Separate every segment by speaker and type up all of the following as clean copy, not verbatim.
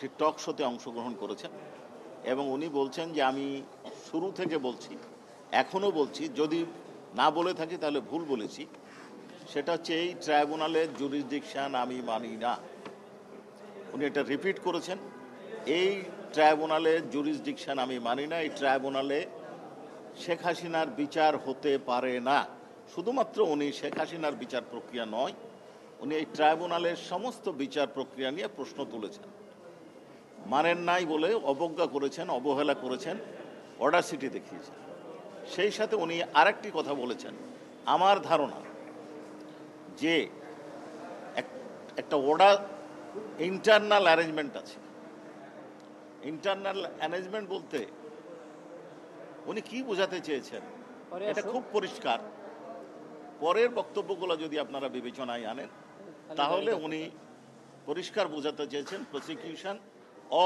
Speaker 1: একটি টক শোতে অংশগ্রহণ করেছেন এবং উনি বলছেন যে আমি শুরু থেকে বলছি, এখনও বলছি, যদি না বলে থাকি তাহলে ভুল বলেছি, সেটা হচ্ছে এই ট্রাইব্যুনালের জুরিসডিকশন আমি মানি না। উনি এটা রিপিট করেছেন, এই ট্রাইব্যুনালের জুরিসডিকশন আমি মানি না, এই ট্রাইব্যুনালে শেখ হাসিনার বিচার হতে পারে না। শুধুমাত্র উনি শেখ হাসিনার বিচার প্রক্রিয়া নয়, উনি এই ট্রাইব্যুনালের সমস্ত বিচার প্রক্রিয়া নিয়ে প্রশ্ন তুলেছেন। মানেন নাই বলে অবজ্ঞা করেছেন, অবহেলা করেছেন, অডাসিটি দেখিয়েছেন। সেই সাথে উনি আরেকটি কথা বলেছেন, আমার ধারণা যে একটা ইন্টারনাল অ্যারেঞ্জমেন্ট আছে। ইন্টারনাল অ্যারেঞ্জমেন্ট বলতে উনি কি বোঝাতে চেয়েছেন এটা খুব পরিষ্কার। পরের বক্তব্যগুলো যদি আপনারা বিবেচনায় আনেন তাহলে উনি পরিষ্কার বোঝাতে চেয়েছেন প্রসিকিউশন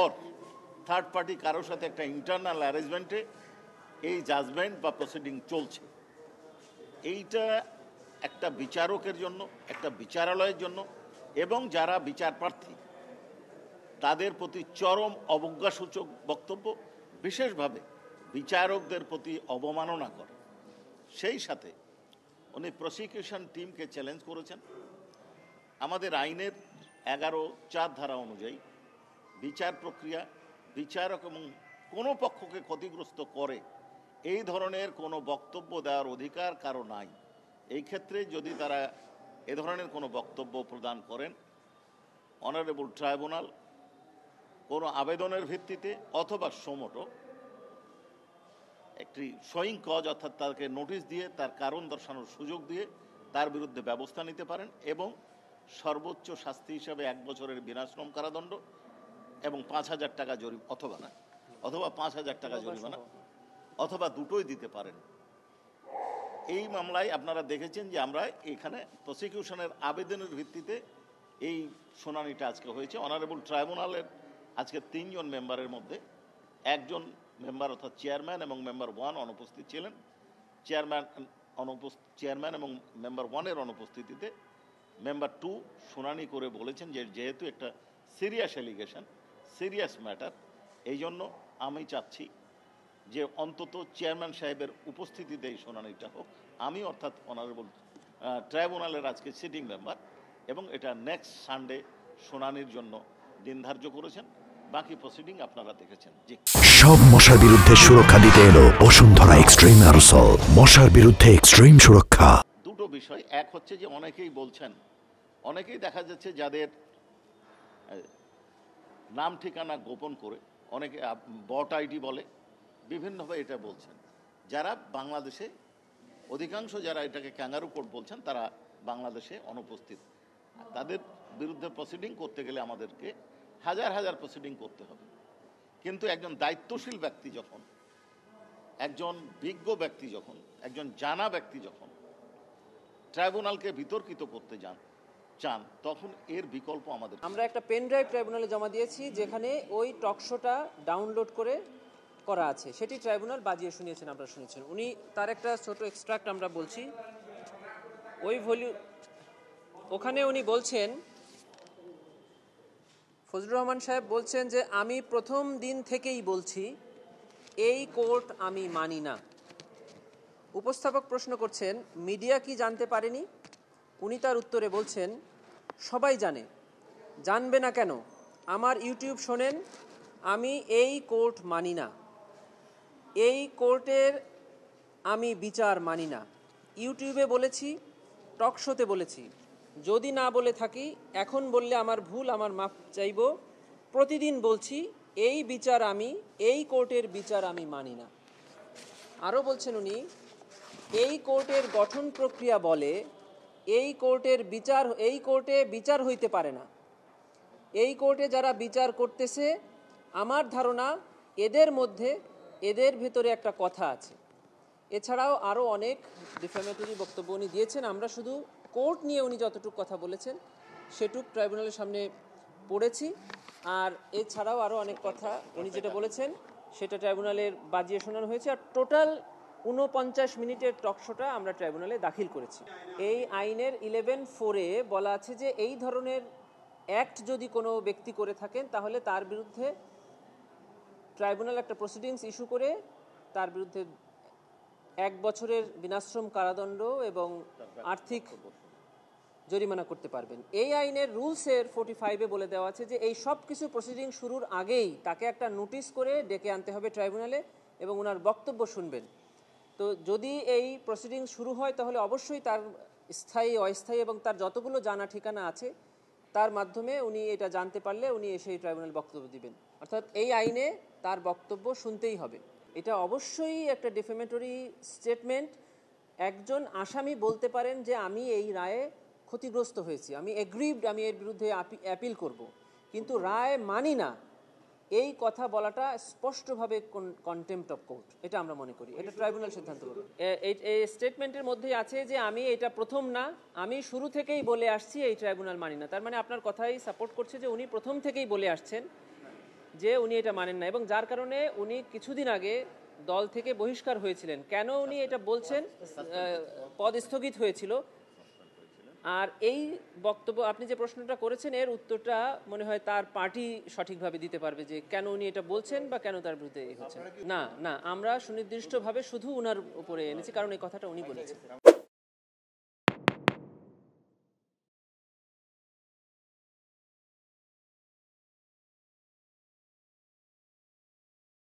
Speaker 1: অর থার্ড পার্টি কারোর সাথে একটা ইন্টারনাল অ্যারেঞ্জমেন্টে এই জাজমেন্ট বা প্রসিডিং চলছে। এইটা একটা বিচারকের জন্য, একটা বিচারালয়ের জন্য এবং যারা বিচার প্রার্থী তাদের প্রতি চরম অবজ্ঞাসূচক বক্তব্য, বিশেষভাবে বিচারকদের প্রতি অবমাননা করে। সেই সাথে উনি প্রসিকিউশন টিমকে চ্যালেঞ্জ করেছেন, আমাদের আইনের 11(4) ধারা অনুযায়ী বিচার প্রক্রিয়া, বিচারক এবং কোনো পক্ষকে ক্ষতিগ্রস্ত করে এই ধরনের কোনো বক্তব্য দেওয়ার অধিকার কারো নাই। এই ক্ষেত্রে যদি তারা এ ধরনের কোনো বক্তব্য প্রদান করেন, অনারেবল ট্রাইব্যুনাল কোনো আবেদনের ভিত্তিতে অথবা সমটো একটি শোয়িং কজ, অর্থাৎ তাকে নোটিশ দিয়ে তার কারণ দর্শানোর সুযোগ দিয়ে তার বিরুদ্ধে ব্যবস্থা নিতে পারেন এবং সর্বোচ্চ শাস্তি হিসাবে 1 বছরের বিনাশ্রম কারাদণ্ড এবং 5,000 টাকা জরিমানা অথবা 5,000 টাকা জরিমানা অথবা দুটোই দিতে পারেন। এই মামলায় আপনারা দেখেছেন যে আমরা এখানে প্রসিকিউশনের আবেদনের ভিত্তিতে এই শুনানিটা আজকে হয়েছে। অনারেবল ট্রাইব্যুনালের আজকে 3 জন মেম্বারের মধ্যে একজন মেম্বার অর্থাৎ চেয়ারম্যান এবং মেম্বার 1 অনুপস্থিত ছিলেন। চেয়ারম্যান এবং মেম্বার 1-এর অনুপস্থিতিতে মেম্বার 2 শুনানি করে বলেছেন যে যেহেতু একটা সিরিয়াস অ্যালিগেশন, সিরিয়াস ম্যাটার, এই জন্য আমি চাচ্ছি যে অন্তত চেয়ারম্যান সাহেবের উপস্থিতিতে এই শুনানিটা হোক। আমি অর্থাৎ অনারেবল ট্রাইব্যুনালের আজকে সিটিং মেম্বার এবং এটা নেক্সট সানডে শুনানির জন্য দিন ধার্য করেছেন। বাকি প্রসিডিং আপনারা দেখেছেন। জি,
Speaker 2: সব মশার বিরুদ্ধে সুরক্ষা দিতে এলো বসুন্ধরা এক্সট্রিম অ্যারোসল, মশার বিরুদ্ধে এক্সট্রিম সুরক্ষা।
Speaker 1: দুটো বিষয়, এক হচ্ছে যে অনেকেই বলছেন, অনেকেই দেখা যাচ্ছে যাদের নাম ঠিকানা গোপন করে, অনেকে বট আইডি বলে, বিভিন্নভাবে এটা বলছেন, যারা বাংলাদেশে, অধিকাংশ যারা এটাকে ক্যাঙ্গারু কোর্ট বলছেন তারা বাংলাদেশে অনুপস্থিত। তাদের বিরুদ্ধে প্রসিডিং করতে গেলে আমাদেরকে হাজার হাজার প্রসিডিং করতে হবে। কিন্তু একজন দায়িত্বশীল ব্যক্তি যখন, একজন বিজ্ঞ ব্যক্তি যখন, একজন জানা ব্যক্তি যখন ট্রাইব্যুনালকে বিতর্কিত করতে চান তখন এর বিকল্প আমাদের।
Speaker 3: আমরা একটা পেন ড্রাইভ ট্রাইব্যুনালে জমা দিয়েছি যেখানে ওই টকশোটা ডাউনলোড করা আছে, সেটি ট্রাইব্যুনাল বাজিয়ে শুনিয়েছেন, আপনারা শুনেছেন। উনি তার একটা ছোট এক্সট্রাক্ট আমরা বলছি। ওখানে উনি বলছেন, ফজলুর রহমান সাহেব বলছেন যে আমি প্রথম দিন থেকেই বলছি এই কোর্ট আমি মানি না। উপস্থাপক প্রশ্ন করছেন মিডিয়া কি জানতে পারেনি? উনি তার উত্তরে বলছেন সবাই জানে, জানবে না কেন? আমার ইউটিউব শোনেন, আমি এই কোর্ট মানি না, এই কোর্টের আমি বিচার মানি না। ইউটিউবে বলেছি, টক শোতে বলেছি, যদি না বলে থাকি এখন বললে আমার ভুল, আমার মাফ চাইব। প্রতিদিন বলছি এই কোর্টের বিচার আমি মানি না। আরও বলছেন উনি, এই কোর্টের গঠন প্রক্রিয়া বলে এই কোর্টে বিচার হইতে পারে না। এই কোর্টে যারা বিচার করতেছে আমার ধারণা এদের ভেতরে একটা কথা আছে। এছাড়াও আরও অনেক ডিফ্যামেটরি বক্তব্য উনি দিয়েছেন। আমরা শুধু কোর্ট নিয়ে উনি যতটুকু কথা বলেছেন সেটুক ট্রাইব্যুনালের সামনে পড়েছি। আর এছাড়াও আরও অনেক কথা উনি যেটা বলেছেন সেটা ট্রাইব্যুনালের বাজিয়ে শোনানো হয়েছে। আর টোটাল 49 মিনিটের টকশোটা আমরা ট্রাইব্যুনালে দাখিল করেছি। এই আইনের 11(4) বলা আছে যে এই ধরনের অ্যাক্ট যদি কোনো ব্যক্তি করে থাকেন তাহলে তার বিরুদ্ধে ট্রাইব্যুনাল একটা প্রসিডিংস ইস্যু করে তার বিরুদ্ধে 1 বছরের বিনাশ্রম কারাদণ্ড এবং আর্থিক জরিমানা করতে পারবেন। এই আইনের রুলসের 45-এ বলে দেওয়া আছে যে এই সব কিছু প্রসিডিং শুরুর আগেই তাকে একটা নোটিশ করে ডেকে আনতে হবে ট্রাইব্যুনালে এবং ওনার বক্তব্য শুনবেন। তো যদি এই প্রসিডিং শুরু হয় তাহলে অবশ্যই তার স্থায়ী অস্থায়ী এবং তার যতগুলো জানা ঠিকানা আছে তার মাধ্যমে উনি এটা জানতে পারলে উনি এসে ট্রাইব্যুনাল বক্তব্য দিবেন। অর্থাৎ এই আইনে তার বক্তব্য শুনতেই হবে। এটা অবশ্যই একটা ডিফেমেটরি স্টেটমেন্ট। একজন আসামি বলতে পারেন যে আমি এই রায়ে ক্ষতিগ্রস্ত হয়েছি, আমি এগ্রিভড, আমি এর বিরুদ্ধে অ্যাপিল করব, কিন্তু রায় মানি না, এই কথা বলাটা স্পষ্টভাবে কন্টেম্প্ট অফ কোর্ট, এটা আমরা মনে করি। এটা ট্রাইব্যুনাল সিদ্ধান্ত করবে। এই স্টেটমেন্টের মধ্যেই আছে যে আমি এটা প্রথম না, আমি শুরু থেকেই বলে আসছি এই ট্রাইব্যুনাল মানি না। তার মানে আপনার কথাই সাপোর্ট করছে যে উনি প্রথম থেকেই বলে আসছেন যে উনি এটা মানেন না, এবং যার কারণে উনি কিছুদিন আগে দল থেকে বহিষ্কার হয়েছিলেন। কেন উনি এটা বলছেন? পদ স্থগিত হয়েছিল। আর এই বক্তব্য আপনি যে প্রশ্নটা করেছেন এর উত্তরটা মনে হয় তার পার্টি সঠিকভাবে দিতে পারবে যে কেন উনি এটা বলছেন বা কেন তার বিরুদ্ধে এই হচ্ছে। না, আমরা সুনির্দিষ্টভাবে শুধু উনার উপরে এনেছি, কারণ এই কথাটা উনি বলেছেন।